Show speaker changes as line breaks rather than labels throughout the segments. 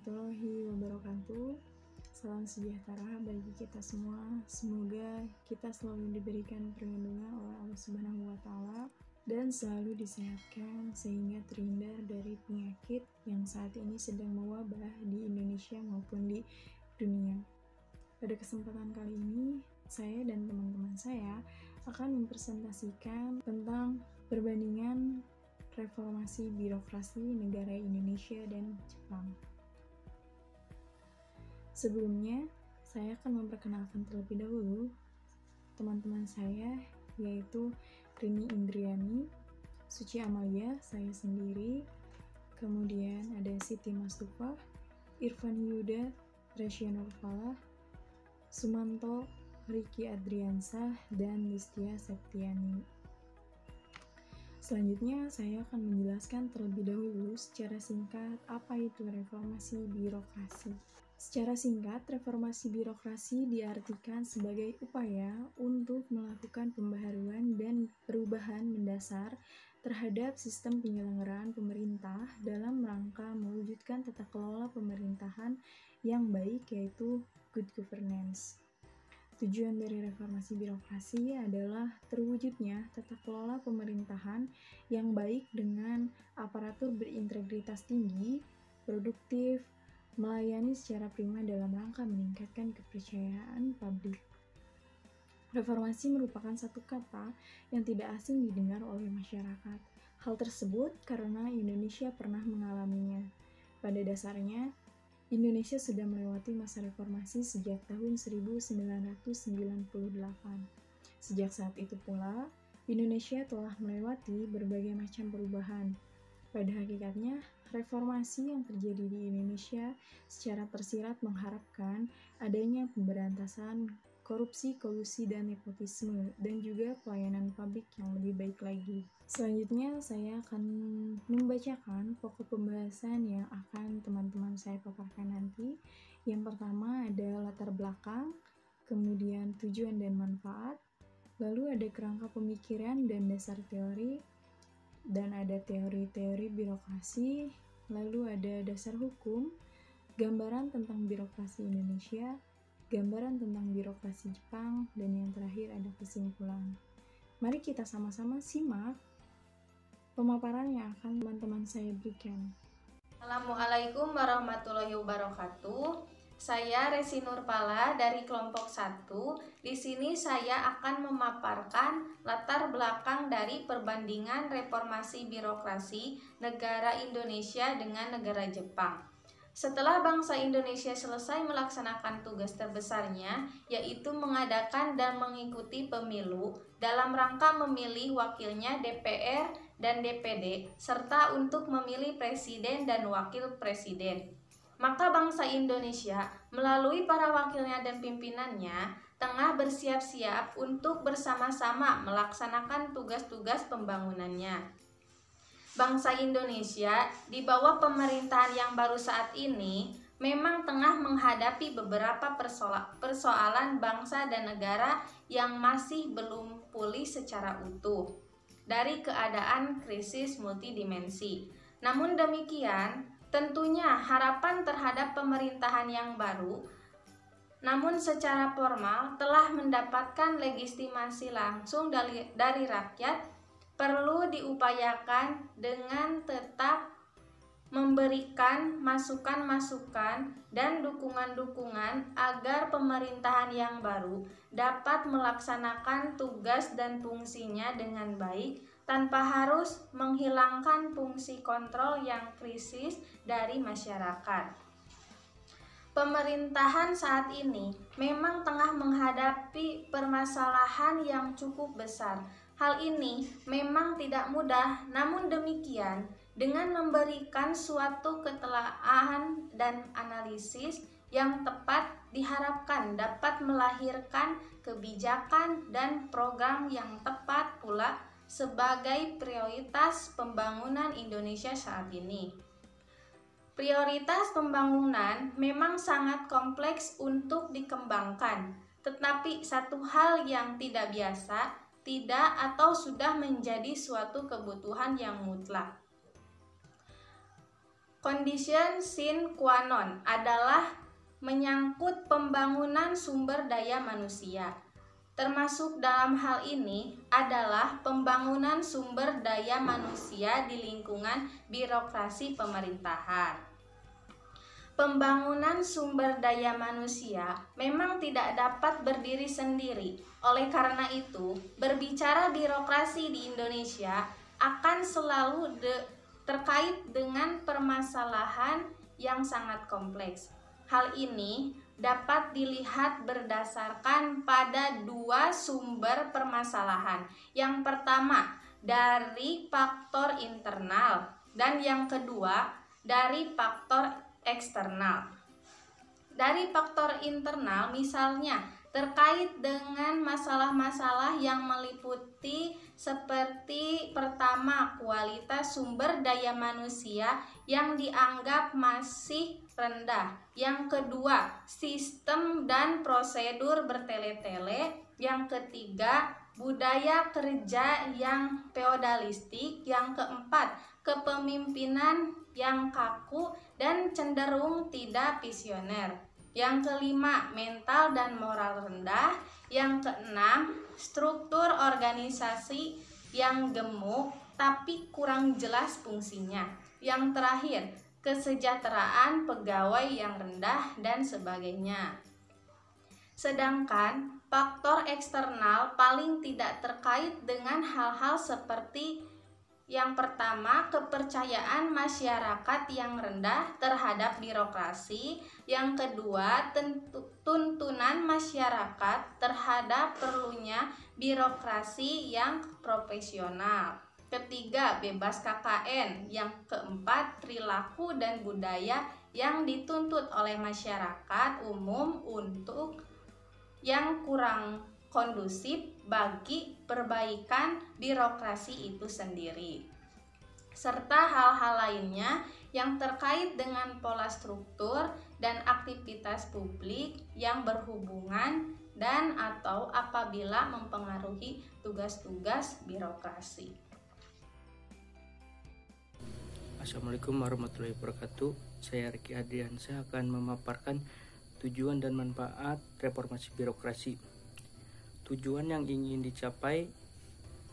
warahmatullahi wabarakatuh. Salam sejahtera bagi kita semua. Semoga kita selalu diberikan perlindungan oleh Allah Subhanahu wa Ta'ala dan selalu disehatkan sehingga terhindar dari penyakit yang saat ini sedang mewabah di Indonesia maupun di dunia. Pada kesempatan kali ini, saya dan teman-teman saya akan mempresentasikan tentang perbandingan reformasi birokrasi negara Indonesia dan Jepang. Sebelumnya, saya akan memperkenalkan terlebih dahulu teman-teman saya, yaitu Rini Indriani, Suci Amalia, saya sendiri, kemudian ada Siti Mastufah, Irfan Yuda, Rasya Nurfalah, Sumanto, Riki Adriansah, dan Listia Septiani. Selanjutnya, saya akan menjelaskan terlebih dahulu secara singkat apa itu reformasi birokrasi. Secara singkat, reformasi birokrasi diartikan sebagai upaya untuk melakukan pembaharuan dan perubahan mendasar terhadap sistem penyelenggaraan pemerintah dalam rangka mewujudkan tata kelola pemerintahan yang baik, yaitu good governance. Tujuan dari reformasi birokrasi adalah terwujudnya tata kelola pemerintahan yang baik dengan aparatur berintegritas tinggi, produktif, melayani secara prima dalam rangka meningkatkan kepercayaan publik. Reformasi merupakan satu kata yang tidak asing didengar oleh masyarakat. Hal tersebut karena Indonesia pernah mengalaminya. Pada dasarnya, Indonesia sudah melewati masa reformasi sejak tahun 1998. Sejak saat itu pula, Indonesia telah melewati berbagai macam perubahan. Pada hakikatnya, reformasi yang terjadi di Indonesia secara tersirat mengharapkan adanya pemberantasan korupsi, kolusi, dan nepotisme, dan juga pelayanan publik yang lebih baik lagi. Selanjutnya, saya akan membacakan pokok pembahasan yang akan teman-teman saya paparkan nanti. Yang pertama ada latar belakang, kemudian tujuan dan manfaat, lalu ada kerangka pemikiran dan dasar teori, dan ada teori-teori birokrasi, lalu ada dasar hukum, gambaran tentang birokrasi Indonesia, gambaran tentang birokrasi Jepang, dan yang terakhir ada kesimpulan. Mari kita sama-sama simak pemaparan yang akan teman-teman saya berikan.
Assalamualaikum warahmatullahi wabarakatuh. Saya Resi Nurpala dari kelompok 1. Di sini saya akan memaparkan latar belakang dari perbandingan reformasi birokrasi negara Indonesia dengan negara Jepang. Setelah bangsa Indonesia selesai melaksanakan tugas terbesarnya, yaitu mengadakan dan mengikuti pemilu dalam rangka memilih wakilnya DPR dan DPD, serta untuk memilih presiden dan wakil presiden, maka bangsa Indonesia melalui para wakilnya dan pimpinannya tengah bersiap-siap untuk bersama-sama melaksanakan tugas-tugas pembangunannya. Bangsa Indonesia di bawah pemerintahan yang baru saat ini memang tengah menghadapi beberapa persoalan bangsa dan negara yang masih belum pulih secara utuh dari keadaan krisis multidimensi. Namun demikian, tentunya harapan terhadap pemerintahan yang baru namun secara formal telah mendapatkan legitimasi langsung dari rakyat perlu diupayakan dengan tetap memberikan masukan-masukan dan dukungan-dukungan agar pemerintahan yang baru dapat melaksanakan tugas dan fungsinya dengan baik tanpa harus menghilangkan fungsi kontrol yang krisis dari masyarakat. Pemerintahan saat ini memang tengah menghadapi permasalahan yang cukup besar. Hal ini memang tidak mudah, namun demikian, dengan memberikan suatu ketelaahan dan analisis yang tepat diharapkan dapat melahirkan kebijakan dan program yang tepat pula sebagai prioritas pembangunan Indonesia saat ini. Prioritas pembangunan memang sangat kompleks untuk dikembangkan, tetapi satu hal yang tidak biasa, tidak atau sudah menjadi suatu kebutuhan yang mutlak. condition sine qua non adalah menyangkut pembangunan sumber daya manusia. Termasuk dalam hal ini adalah pembangunan sumber daya manusia di lingkungan birokrasi pemerintahan. Pembangunan sumber daya manusia memang tidak dapat berdiri sendiri. Oleh karena itu, berbicara birokrasi di Indonesia akan selalu terkait dengan permasalahan yang sangat kompleks. Hal ini dapat dilihat berdasarkan pada dua sumber permasalahan. Yang pertama, dari faktor internal, dan yang kedua, dari faktor eksternal. Dari faktor internal, misalnya terkait dengan masalah-masalah yang meliputi seperti pertama, kualitas sumber daya manusia yang dianggap masih rendah. Yang kedua, sistem dan prosedur bertele-tele. Yang ketiga, budaya kerja yang feodalistik. Yang keempat, kepemimpinan yang kaku dan cenderung tidak visioner. Yang kelima, mental dan moral rendah. Yang keenam, struktur organisasi yang gemuk tapi kurang jelas fungsinya. Yang terakhir, kesejahteraan pegawai yang rendah dan sebagainya. Sedangkan faktor eksternal paling tidak terkait dengan hal-hal seperti yang pertama, kepercayaan masyarakat yang rendah terhadap birokrasi. Yang kedua, tuntunan masyarakat terhadap perlunya birokrasi yang profesional. Ketiga, bebas KKN. Yang keempat, perilaku dan budaya yang dituntut oleh masyarakat umum untuk yang kurang kondusif bagi perbaikan birokrasi itu sendiri, serta hal-hal lainnya yang terkait dengan pola struktur dan aktivitas publik yang berhubungan dan atau apabila mempengaruhi tugas-tugas birokrasi.
Assalamualaikum warahmatullahi wabarakatuh. Saya Riki Adriansyah akan memaparkan tujuan dan manfaat reformasi birokrasi. Tujuan yang ingin dicapai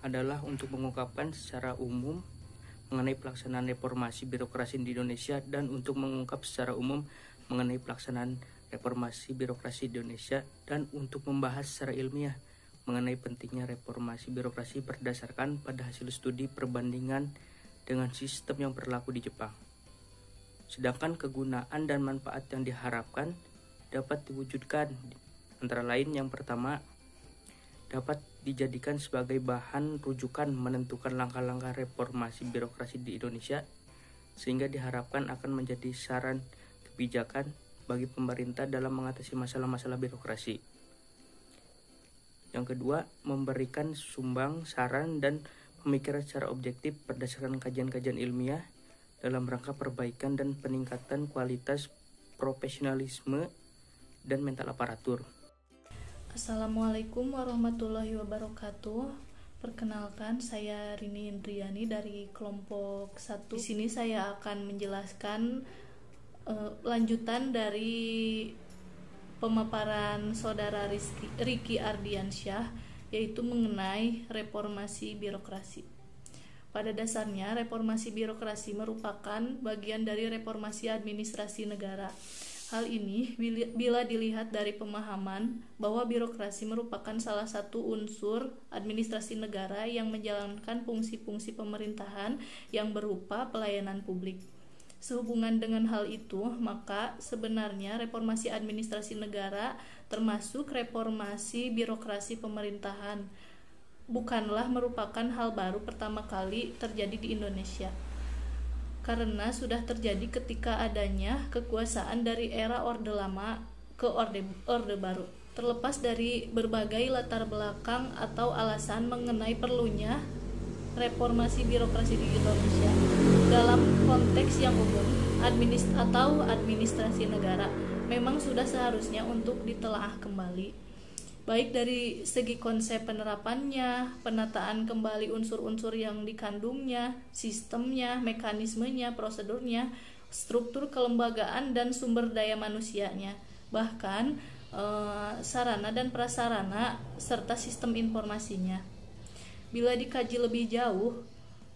adalah untuk mengungkapkan secara umum mengenai pelaksanaan reformasi birokrasi di Indonesia dan untuk mengungkap secara umum mengenai pelaksanaan reformasi birokrasi di Indonesia dan untuk membahas secara ilmiah mengenai pentingnya reformasi birokrasi berdasarkan pada hasil studi perbandingan dengan sistem yang berlaku di Jepang. Sedangkan kegunaan dan manfaat yang diharapkan dapat diwujudkan antara lain yang pertama, dapat dijadikan sebagai bahan rujukan menentukan langkah-langkah reformasi birokrasi di Indonesia sehingga diharapkan akan menjadi saran kebijakan bagi pemerintah dalam mengatasi masalah-masalah birokrasi. Yang kedua, memberikan sumbang, saran, dan pemikiran secara objektif berdasarkan kajian-kajian ilmiah dalam rangka perbaikan dan peningkatan kualitas profesionalisme dan mental aparatur.
Assalamualaikum warahmatullahi wabarakatuh. Perkenalkan, saya Rini Indriani dari kelompok 1. Di sini saya akan menjelaskan lanjutan dari pemaparan saudara Riki Ardiansyah, yaitu mengenai reformasi birokrasi. Pada dasarnya, reformasi birokrasi merupakan bagian dari reformasi administrasi negara. Hal ini bila dilihat dari pemahaman bahwa birokrasi merupakan salah satu unsur administrasi negara yang menjalankan fungsi-fungsi pemerintahan yang berupa pelayanan publik. Sehubungan dengan hal itu, maka sebenarnya reformasi administrasi negara termasuk reformasi birokrasi pemerintahan bukanlah merupakan hal baru pertama kali terjadi di Indonesia, karena sudah terjadi ketika adanya kekuasaan dari era Orde Lama ke Orde Baru. Terlepas dari berbagai latar belakang atau alasan mengenai perlunya reformasi birokrasi di Indonesia dalam konteks yang umum administrasi negara memang sudah seharusnya untuk ditelaah kembali, baik dari segi konsep penerapannya, penataan kembali unsur-unsur yang dikandungnya, sistemnya, mekanismenya, prosedurnya, struktur kelembagaan dan sumber daya manusianya, bahkan sarana dan prasarana serta sistem informasinya. Bila dikaji lebih jauh,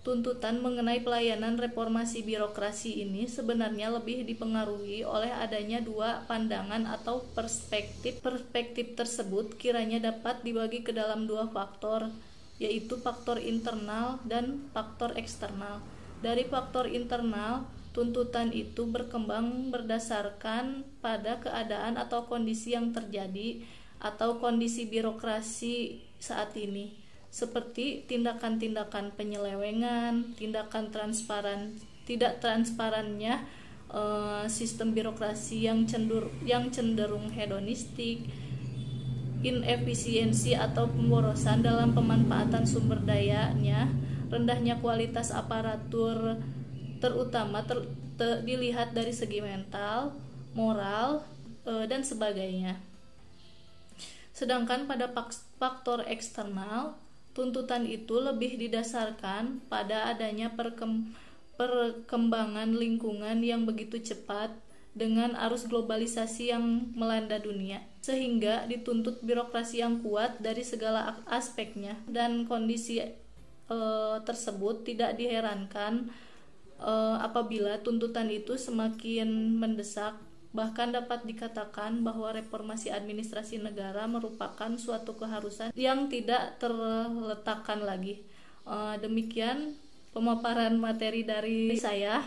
tuntutan mengenai pelayanan reformasi birokrasi ini sebenarnya lebih dipengaruhi oleh adanya dua pandangan atau perspektif. Perspektif tersebut kiranya dapat dibagi ke dalam dua faktor, yaitu faktor internal dan faktor eksternal. Dari faktor internal, tuntutan itu berkembang berdasarkan pada keadaan atau kondisi yang terjadi atau kondisi birokrasi saat ini, seperti tindakan-tindakan penyelewengan, tindakan tidak transparannya sistem birokrasi yang cenderung hedonistik, inefisiensi atau pemborosan dalam pemanfaatan sumber dayanya, rendahnya kualitas aparatur terutama dilihat dari segi mental, moral, dan sebagainya. Sedangkan pada faktor eksternal, tuntutan itu lebih didasarkan pada adanya perkembangan lingkungan yang begitu cepat dengan arus globalisasi yang melanda dunia, sehingga dituntut birokrasi yang kuat dari segala aspeknya, dan kondisi tersebut tidak diherankan apabila tuntutan itu semakin mendesak. Bahkan dapat dikatakan bahwa reformasi administrasi negara merupakan suatu keharusan yang tidak terletakkan lagi. Demikian pemaparan materi dari saya.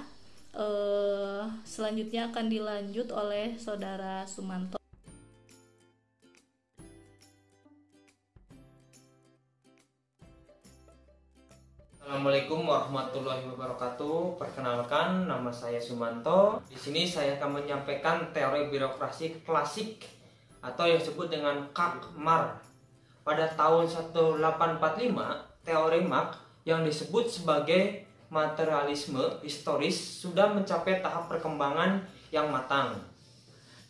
Selanjutnya akan dilanjut oleh Saudara Sumanto.
Assalamualaikum warahmatullahi wabarakatuh. Perkenalkan, nama saya Sumanto. Di sini saya akan menyampaikan teori birokrasi klasik atau yang disebut dengan Kakmar. Pada tahun 1845, teori Marx yang disebut sebagai materialisme historis sudah mencapai tahap perkembangan yang matang.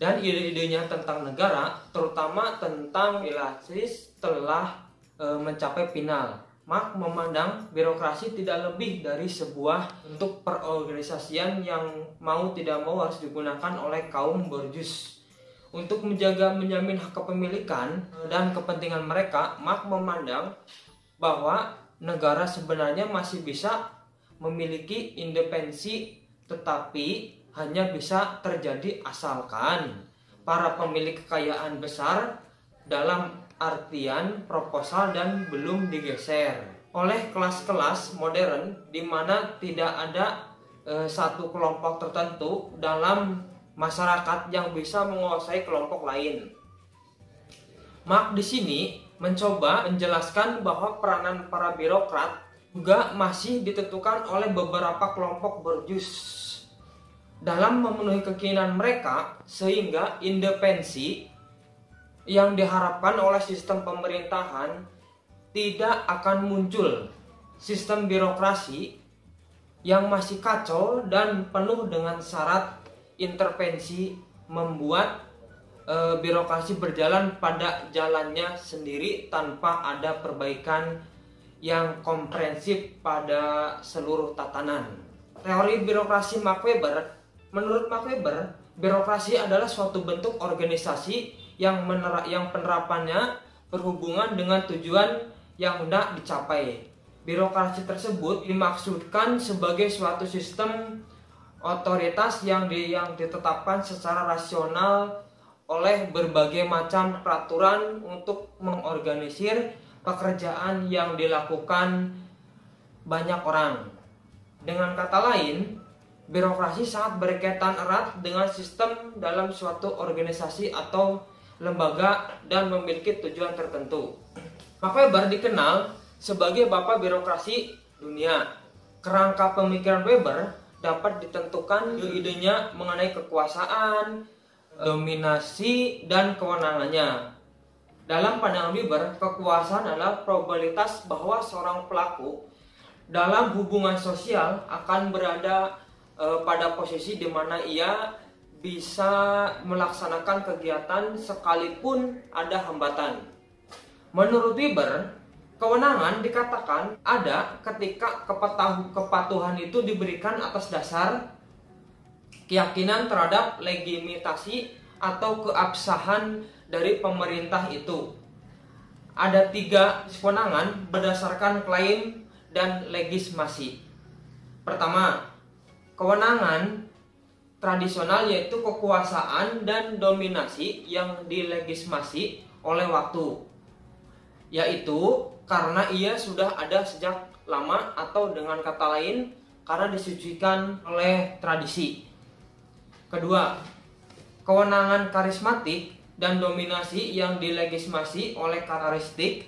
Dan ide-idenya tentang negara, terutama tentang hierarkis, telah mencapai final. Marx memandang birokrasi tidak lebih dari sebuah bentuk perorganisasian yang mau tidak mau harus digunakan oleh kaum borjuis. Untuk menjamin hak kepemilikan dan kepentingan mereka, Marx memandang bahwa negara sebenarnya masih bisa memiliki independensi, tetapi hanya bisa terjadi asalkan para pemilik kekayaan besar dalam artian proposal dan belum digeser oleh kelas-kelas modern di mana tidak ada satu kelompok tertentu dalam masyarakat yang bisa menguasai kelompok lain. Marx di sini mencoba menjelaskan bahwa peranan para birokrat juga masih ditentukan oleh beberapa kelompok borjuis dalam memenuhi keinginan mereka, sehingga independensi yang diharapkan oleh sistem pemerintahan tidak akan muncul. Sistem birokrasi yang masih kacau dan penuh dengan syarat intervensi membuat birokrasi berjalan pada jalannya sendiri tanpa ada perbaikan yang komprehensif pada seluruh tatanan. Teori birokrasi Max Weber, menurut Max Weber, birokrasi adalah suatu bentuk organisasi yang penerapannya berhubungan dengan tujuan yang hendak dicapai. Birokrasi tersebut dimaksudkan sebagai suatu sistem otoritas yang ditetapkan secara rasional oleh berbagai macam peraturan untuk mengorganisir pekerjaan yang dilakukan banyak orang. Dengan kata lain, birokrasi sangat berkaitan erat dengan sistem dalam suatu organisasi atau lembaga dan memiliki tujuan tertentu. Max Weber dikenal sebagai bapak birokrasi dunia. Kerangka pemikiran Weber dapat ditentukan ide-idenya mengenai kekuasaan, dominasi, dan kewenangannya. Dalam pandangan Weber, kekuasaan adalah probabilitas bahwa seorang pelaku dalam hubungan sosial akan berada pada posisi di mana ia bisa melaksanakan kegiatan sekalipun ada hambatan. Menurut Weber, kewenangan dikatakan ada ketika kepatuhan itu diberikan atas dasar keyakinan terhadap legitimasi atau keabsahan dari pemerintah itu. Ada 3 kewenangan berdasarkan klaim dan legitimasi. Pertama, kewenangan tradisional yaitu kekuasaan dan dominasi yang dilegitimasi oleh waktu, yaitu karena ia sudah ada sejak lama atau dengan kata lain karena disucikan oleh tradisi. Kedua, kewenangan karismatik dan dominasi yang dilegitimasi oleh karakteristik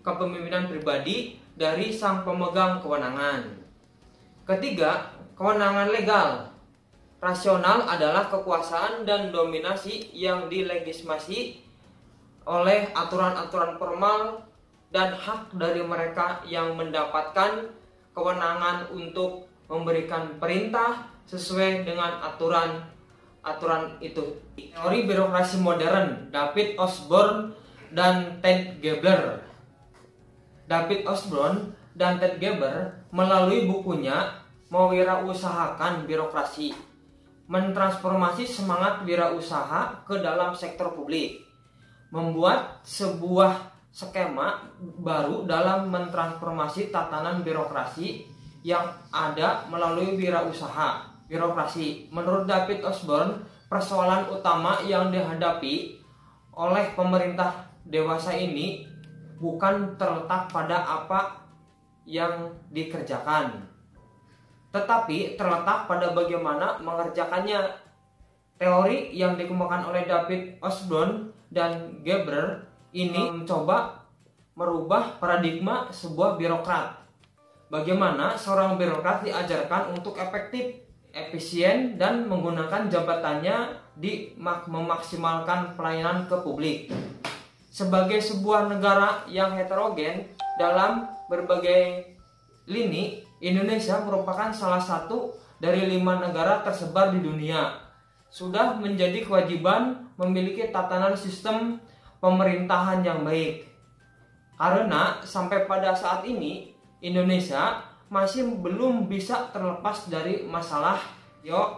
kepemimpinan pribadi dari sang pemegang kewenangan. Ketiga, kewenangan legal. Rasional adalah kekuasaan dan dominasi yang dilegitimasi oleh aturan-aturan formal dan hak dari mereka yang mendapatkan kewenangan untuk memberikan perintah sesuai dengan aturan itu. Teori birokrasi modern, David Osborne dan Ted Geber. David Osborne dan Ted Geber melalui bukunya Mewirausahakan Birokrasi mentransformasi semangat wirausaha ke dalam sektor publik, membuat sebuah skema baru dalam mentransformasi tatanan birokrasi yang ada melalui wirausaha. Birokrasi. Menurut David Osborne, persoalan utama yang dihadapi oleh pemerintah dewasa ini bukan terletak pada apa yang dikerjakan, tetapi terletak pada bagaimana mengerjakannya. Teori yang dikembangkan oleh David Osborne dan Geber ini mencoba merubah paradigma sebuah birokrat. Bagaimana seorang birokrat diajarkan untuk efektif, efisien, dan menggunakan jabatannya di memaksimalkan pelayanan ke publik. Sebagai sebuah negara yang heterogen dalam berbagai lini, Indonesia merupakan salah satu dari 5 negara tersebar di dunia. Sudah menjadi kewajiban memiliki tatanan sistem pemerintahan yang baik. Karena sampai pada saat ini Indonesia masih belum bisa terlepas dari masalah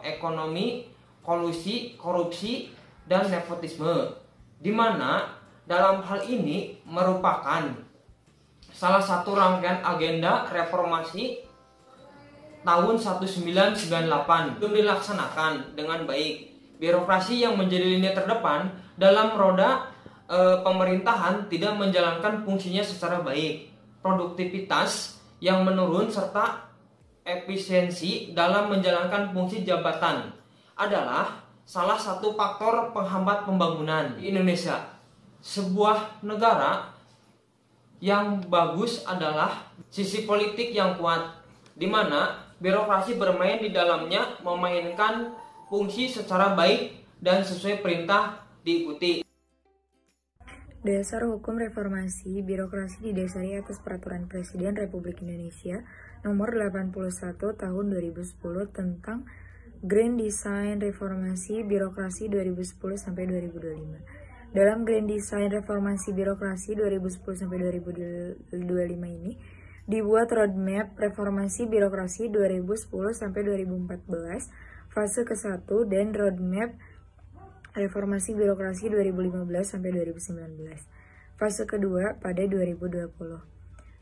ekonomi, kolusi, korupsi, dan nepotisme, di mana dalam hal ini merupakan salah satu rangkaian agenda reformasi tahun 1998 belum dilaksanakan dengan baik. Birokrasi yang menjadi lini terdepan dalam roda pemerintahan tidak menjalankan fungsinya secara baik. Produktivitas yang menurun serta efisiensi dalam menjalankan fungsi jabatan adalah salah satu faktor penghambat pembangunan di Indonesia. Sebuah negara yang bagus adalah sisi politik yang kuat, di mana birokrasi bermain di dalamnya memainkan fungsi secara baik dan sesuai perintah diikuti.
Dasar hukum reformasi birokrasi didasari atas Peraturan Presiden Republik Indonesia Nomor 81 Tahun 2010 tentang Grand Design Reformasi Birokrasi 2010-2025. Dalam Grand Design Reformasi Birokrasi 2010-2025 ini dibuat roadmap reformasi birokrasi 2010-2014 fase ke-1 dan roadmap reformasi birokrasi 2015-2019 fase kedua pada 2020.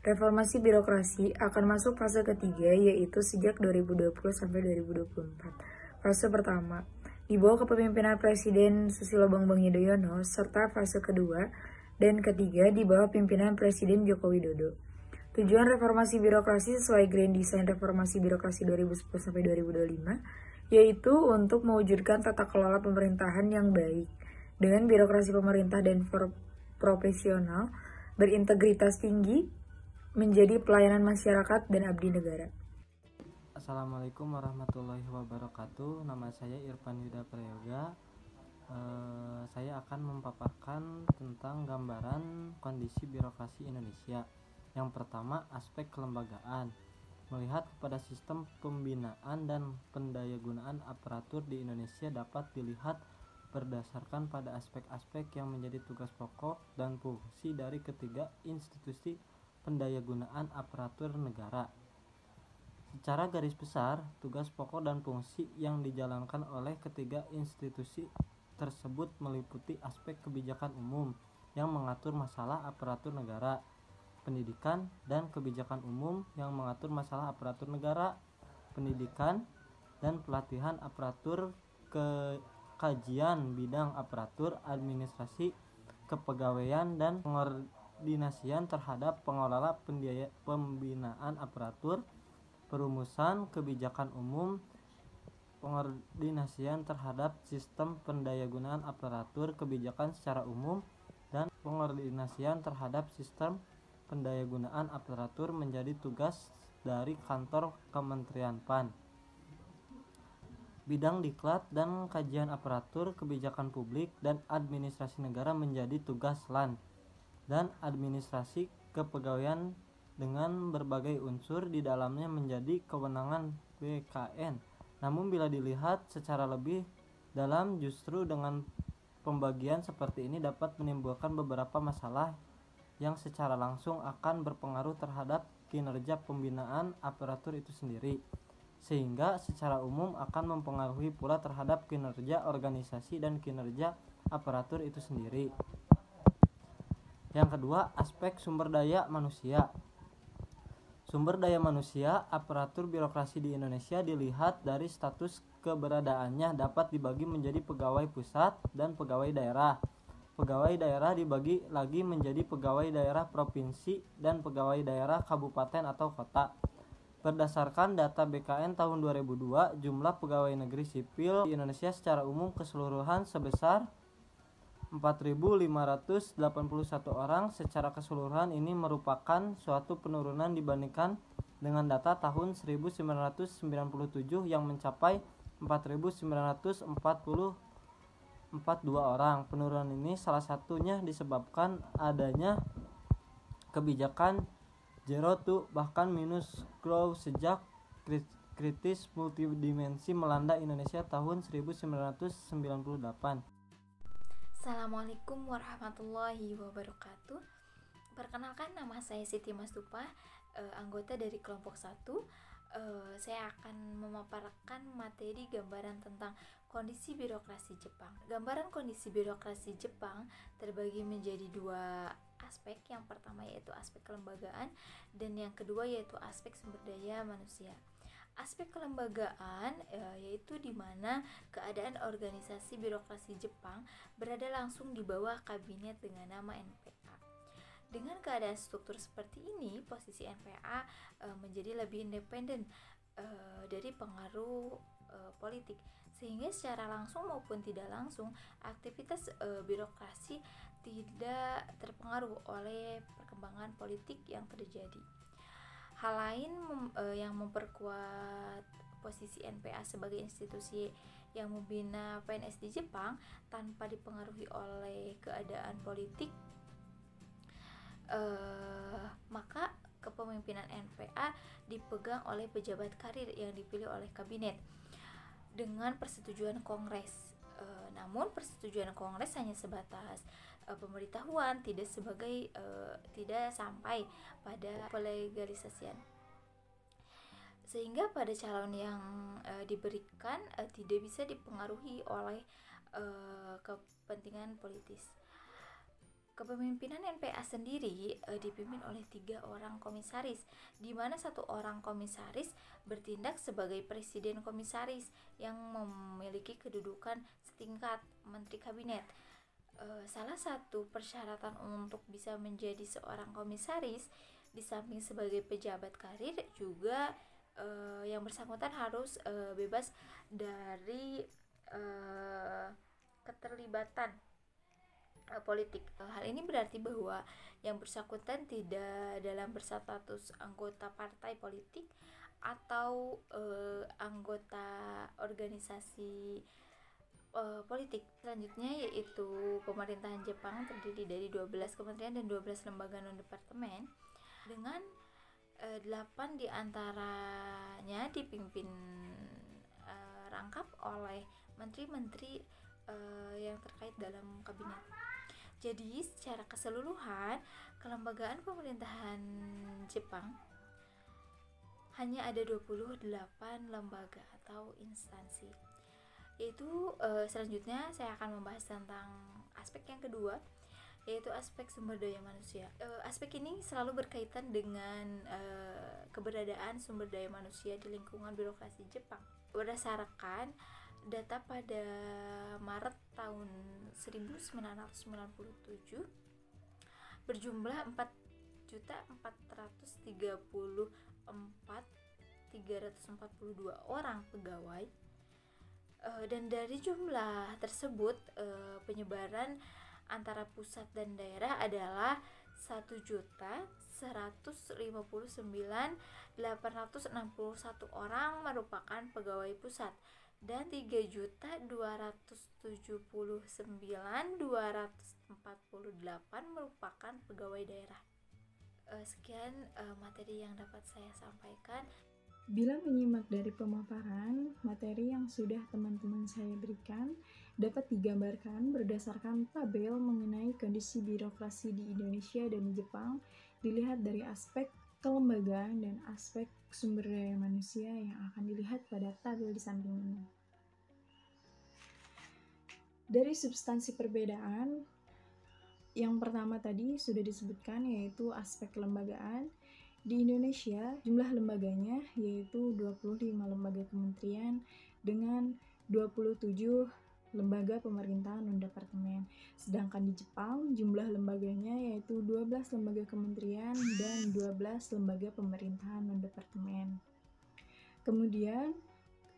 Reformasi birokrasi akan masuk fase ketiga, yaitu sejak 2020 sampai 2024. Fase pertama di bawah kepemimpinan Presiden Susilo Bambang Yudhoyono, serta fase kedua dan ketiga di bawah pimpinan Presiden Joko Widodo. Tujuan reformasi birokrasi sesuai Grand Design Reformasi Birokrasi 2010 sampai 2025 yaitu untuk mewujudkan tata kelola pemerintahan yang baik dengan birokrasi pemerintah dan profesional, berintegritas tinggi, menjadi pelayanan masyarakat dan abdi negara.
Assalamualaikum warahmatullahi wabarakatuh. Nama saya Irfan Yuda Prayoga. Saya akan memaparkan tentang gambaran kondisi birokrasi Indonesia. Yang pertama, aspek kelembagaan. Melihat kepada sistem pembinaan dan pendayagunaan aparatur di Indonesia dapat dilihat berdasarkan pada aspek-aspek yang menjadi tugas pokok dan fungsi dari ketiga institusi pendayagunaan aparatur negara. Secara garis besar, tugas pokok dan fungsi yang dijalankan oleh ketiga institusi tersebut meliputi aspek kebijakan umum yang mengatur masalah aparatur negara, pendidikan dan kebijakan umum yang mengatur masalah aparatur negara, pendidikan dan pelatihan aparatur, kajian bidang aparatur, administrasi, kepegawaian dan pengordinasian terhadap pengelola pembinaan aparatur, perumusan kebijakan umum, pengordinasian terhadap sistem pendayagunaan aparatur kebijakan secara umum, dan pengordinasian terhadap sistem pendayagunaan aparatur menjadi tugas dari kantor Kementerian PAN. Bidang diklat dan kajian aparatur kebijakan publik dan administrasi negara menjadi tugas LAN, dan administrasi kepegawaian dengan berbagai unsur di dalamnya menjadi kewenangan BKN. Namun bila dilihat secara lebih dalam, justru dengan pembagian seperti ini dapat menimbulkan beberapa masalah yang secara langsung akan berpengaruh terhadap kinerja pembinaan aparatur itu sendiri, sehingga secara umum akan mempengaruhi pula terhadap kinerja organisasi dan kinerja aparatur itu sendiri. Yang kedua, aspek sumber daya manusia. Sumber daya manusia aparatur birokrasi di Indonesia dilihat dari status keberadaannya dapat dibagi menjadi pegawai pusat dan pegawai daerah. Pegawai daerah dibagi lagi menjadi pegawai daerah provinsi dan pegawai daerah kabupaten atau kota. Berdasarkan data BKN tahun 2002, jumlah pegawai negeri sipil di Indonesia secara umum keseluruhan sebesar 4.581 orang. Secara keseluruhan ini merupakan suatu penurunan dibandingkan dengan data tahun 1997 yang mencapai 4.942 orang. Penurunan ini salah satunya disebabkan adanya kebijakan zero to bahkan minus growth sejak kritis multidimensi melanda Indonesia tahun 1998.
Assalamualaikum warahmatullahi wabarakatuh. Perkenalkan, nama saya Siti Masdupa, anggota dari kelompok 1. Saya akan memaparkan materi gambaran tentang kondisi birokrasi Jepang. Gambaran kondisi birokrasi Jepang terbagi menjadi dua aspek. Yang pertama yaitu aspek kelembagaan dan yang kedua yaitu aspek sumber daya manusia. Aspek kelembagaan yaitu di mana keadaan organisasi birokrasi Jepang berada langsung di bawah kabinet dengan nama NPA. Dengan keadaan struktur seperti ini, posisi NPA menjadi lebih independen dari pengaruh politik, sehingga secara langsung maupun tidak langsung aktivitas birokrasi tidak terpengaruh oleh perkembangan politik yang terjadi. Hal lain yang memperkuat posisi NPA sebagai institusi yang membina PNS di Jepang tanpa dipengaruhi oleh keadaan politik, maka kepemimpinan NPA dipegang oleh pejabat karir yang dipilih oleh kabinet dengan persetujuan Kongres. Namun persetujuan Kongres hanya sebatas pemberitahuan, tidak sampai pada pelegalisasian, sehingga pada calon yang diberikan tidak bisa dipengaruhi oleh kepentingan politis. Kepemimpinan NPA sendiri dipimpin oleh 3 orang komisaris, di mana 1 orang komisaris bertindak sebagai presiden komisaris yang memiliki kedudukan setingkat menteri kabinet. Salah satu persyaratan untuk bisa menjadi seorang komisaris, di samping sebagai pejabat karir, juga yang bersangkutan harus bebas dari keterlibatan politik. Hal ini berarti bahwa yang bersangkutan tidak dalam berstatus anggota partai politik atau anggota organisasi politik. Selanjutnya yaitu pemerintahan Jepang terdiri dari 12 kementerian dan 12 lembaga non-departemen dengan 8 diantaranya dipimpin rangkap oleh menteri-menteri yang terkait dalam kabinet. Jadi secara keseluruhan kelembagaan pemerintahan Jepang hanya ada 28 lembaga atau instansi. Yaitu selanjutnya saya akan membahas tentang aspek yang kedua, yaitu aspek sumber daya manusia. Aspek ini selalu berkaitan dengan keberadaan sumber daya manusia di lingkungan birokrasi Jepang. Berdasarkan data pada Maret tahun 1997 berjumlah 4.434.342 orang pegawai, dan dari jumlah tersebut penyebaran antara pusat dan daerah adalah 1.159.861 orang merupakan pegawai pusat dan 3.279.248 merupakan pegawai daerah. Sekian materi yang dapat saya sampaikan.
Bila menyimak dari pemaparan, materi yang sudah teman-teman saya berikan dapat digambarkan berdasarkan tabel mengenai kondisi birokrasi di Indonesia dan di Jepang, dilihat dari aspek kelembagaan dan aspek sumber daya manusia yang akan dilihat pada tabel di samping ini. Dari substansi perbedaan, yang pertama tadi sudah disebutkan, yaitu aspek kelembagaan. Di Indonesia, jumlah lembaganya yaitu 25 lembaga kementerian dengan 27 lembaga pemerintahan non-departemen. Sedangkan di Jepang, jumlah lembaganya yaitu 12 lembaga kementerian dan 12 lembaga pemerintahan non-departemen. Kemudian,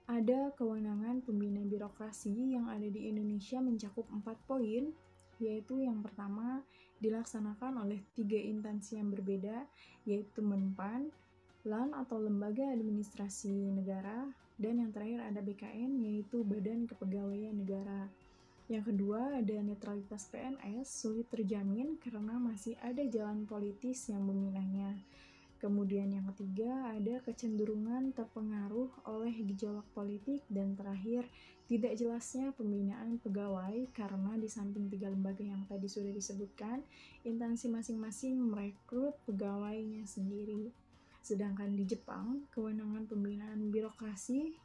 ada kewenangan pembina birokrasi yang ada di Indonesia mencakup 4 poin, yaitu yang pertama dilaksanakan oleh 3 instansi yang berbeda, yaitu Menpan, LAN atau Lembaga Administrasi Negara, dan yang terakhir ada BKN, yaitu Badan Kepegawaian Negara. Yang kedua ada netralitas PNS sulit terjamin karena masih ada jalan politis yang meminahnya. Kemudian yang ketiga ada kecenderungan terpengaruh oleh gejolak politik, dan terakhir tidak jelasnya pembinaan pegawai karena di samping 3 lembaga yang tadi sudah disebutkan, instansi masing-masing merekrut pegawainya sendiri. Sedangkan di Jepang, kewenangan pembinaan birokrasi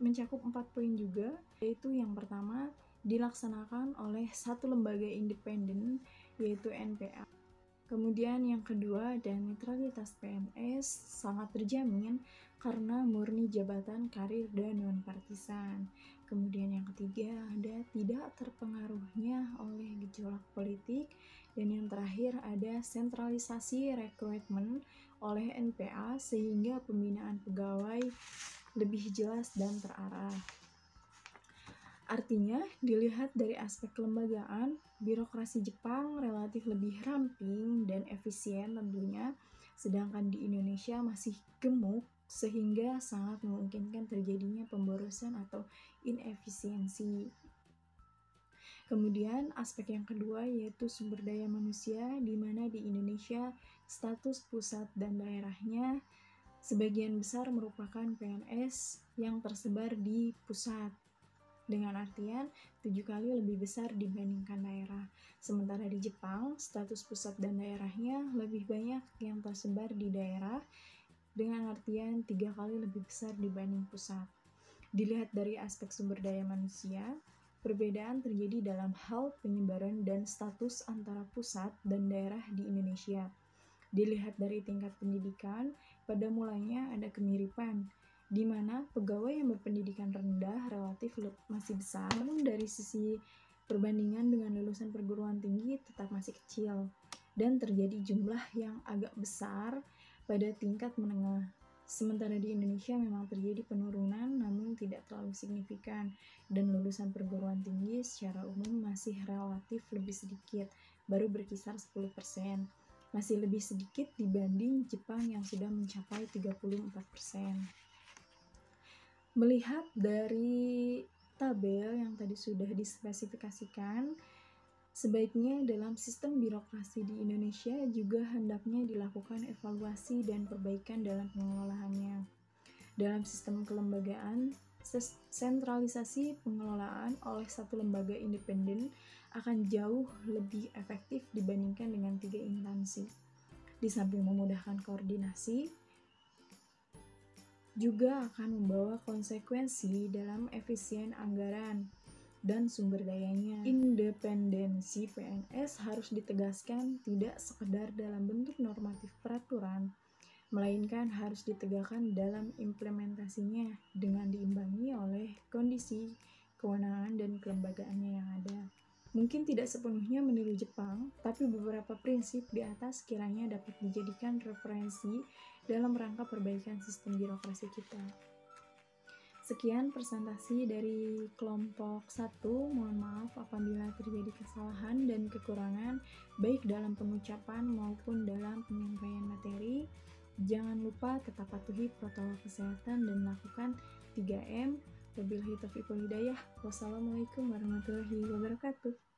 mencakup 4 poin juga, yaitu yang pertama dilaksanakan oleh satu lembaga independen yaitu NPA. Kemudian yang kedua ada netralitas PNS sangat terjamin karena murni jabatan karir dan non-partisan. Kemudian yang ketiga ada tidak terpengaruhnya oleh gejolak politik. Dan yang terakhir ada sentralisasi rekrutmen oleh NPA sehingga pembinaan pegawai lebih jelas dan terarah. Artinya, dilihat dari aspek kelembagaan, birokrasi Jepang relatif lebih ramping dan efisien tentunya, sedangkan di Indonesia masih gemuk sehingga sangat memungkinkan terjadinya pemborosan atau inefisiensi. Kemudian aspek yang kedua yaitu sumber daya manusia, di mana di Indonesia status pusat dan daerahnya sebagian besar merupakan PNS yang tersebar di pusat, dengan artian 7 kali lebih besar dibandingkan daerah. Sementara di Jepang, status pusat dan daerahnya lebih banyak yang tersebar di daerah, dengan artian 3 kali lebih besar dibanding pusat. Dilihat dari aspek sumber daya manusia, perbedaan terjadi dalam hal penyebaran dan status antara pusat dan daerah di Indonesia. Dilihat dari tingkat pendidikan, pada mulanya ada kemiripan, di mana pegawai yang berpendidikan rendah relatif masih besar, namun dari sisi perbandingan dengan lulusan perguruan tinggi tetap masih kecil, dan terjadi jumlah yang agak besar pada tingkat menengah. Sementara di Indonesia memang terjadi penurunan namun tidak terlalu signifikan, dan lulusan perguruan tinggi secara umum masih relatif lebih sedikit, baru berkisar 10%. Masih lebih sedikit dibanding Jepang yang sudah mencapai 34%. Melihat dari tabel yang tadi sudah dispesifikasikan, sebaiknya dalam sistem birokrasi di Indonesia juga hendaknya dilakukan evaluasi dan perbaikan dalam pengelolaannya. Dalam sistem kelembagaan, sentralisasi pengelolaan oleh satu lembaga independen akan jauh lebih efektif dibandingkan dengan 3 instansi. Di samping memudahkan koordinasi, juga akan membawa konsekuensi dalam efisien anggaran dan sumber dayanya. Independensi PNS harus ditegaskan tidak sekedar dalam bentuk normatif peraturan, melainkan harus ditegakkan dalam implementasinya dengan diimbangi oleh kondisi, kewenangan, dan kelembagaannya yang ada. Mungkin tidak sepenuhnya meniru Jepang, tapi beberapa prinsip di atas kiranya dapat dijadikan referensi dalam rangka perbaikan sistem birokrasi kita. Sekian presentasi dari kelompok 1. Mohon maaf apabila terjadi kesalahan dan kekurangan baik dalam pengucapan maupun dalam penyampaian materi. Jangan lupa tetap patuhi protokol kesehatan dan lakukan 3M. Wabillahi taufiq wal hidayah. Wassalamualaikum warahmatullahi wabarakatuh.